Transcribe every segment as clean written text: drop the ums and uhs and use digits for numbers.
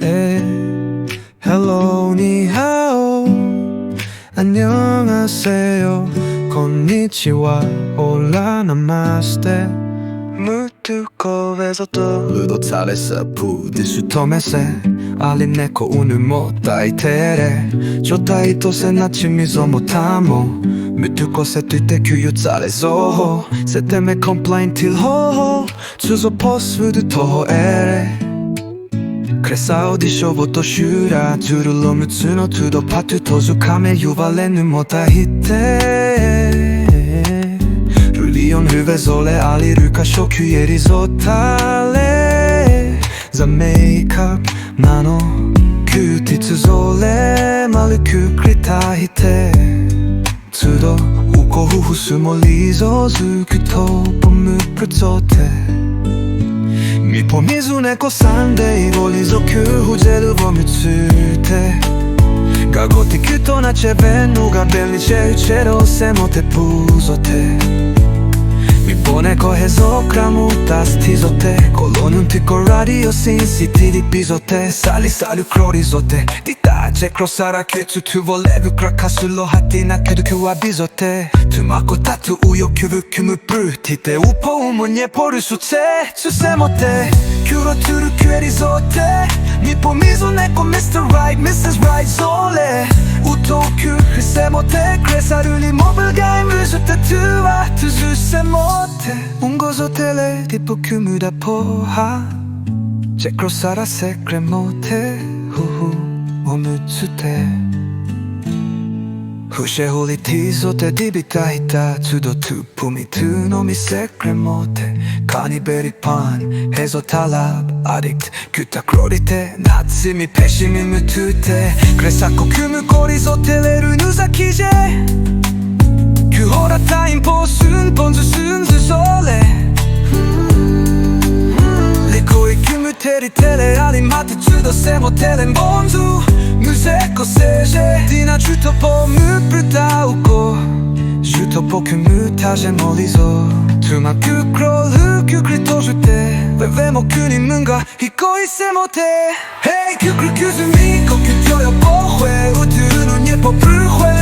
에, hello, 니하오, 안녕하세요, konnichiwa, hola, namaste. 무투코에서 또 루도 잘했어 부디슈 토메세 알리네코 오늘 못다이 테레 조타이 토세 나치미소 못하모 무투코세 뛸때 규유 잘해서 세테메 컴플레인 틸호 주소 포스드 토호에레 그래서 어디쇼부터 슈라 주를로 무츠노 투도 파투 토수카메 유발레는 못다히테 Lion huvudsolle alliruka shokyeri zotale Za makeup nano kutitsuzole maluku kritahite Tsudo uko huhusumo lizo zukuto pomu prutsote Mipo mizu neko sande igolizo kuhujeru wo mutsute Gagoti kyuto na chebe nuga bellice uchero semote puzote Poneko hezo kramuta stizote Kolonun tiko radio sin city bizote Sali salu krorizote Ditace crossara ketsu tu volevu krakasullo hatina kedu kua bizote Tu mako tatu uyo kyubu kyumu brutite Upo umunye poru suce Tsusemote Kyuro turu kyerizote Mipo mizo neko Mr. Right, Mrs. Right zole Utoku krisemote Kresaruli mobile game Uzute tuwa tuzusemote Ungozo tele tipo kumuda poha Jekro sara sekremote Huhu omutsute Hushe holi tizote dibita hita Tsudo tu pumi tu no mi sekremote Kaniberi pan Hezo talab addict Kyuta krorite Natsumi peshimi mutute Kresako kumu korizo teleru nuzakije Kyuhora time posun ponzu sunzu sole Likoi kumu teri tele alimate tsudo semo telen bonzu Museko seje Dina juto po mu pruta uko Juto po kumu taje molizo Tuma kukro lu kukri tojute Vevemo kuni munga hikoi semote Hey kukri kuzumi koku kyoyo pohue Uturu no nyepo bruhue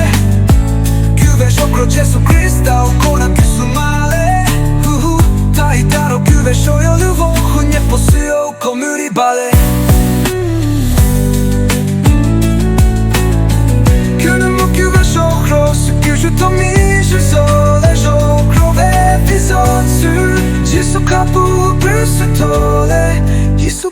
Kyuve shokro Jesu Krista ukona kusumale Taitaro kyuve shoyo luvo Nyepo suyo komuri bale Kyunumo kyuve shokro Sukyushu tomishu sole Shokro ve Jisoo kapu brusu tole Jisoo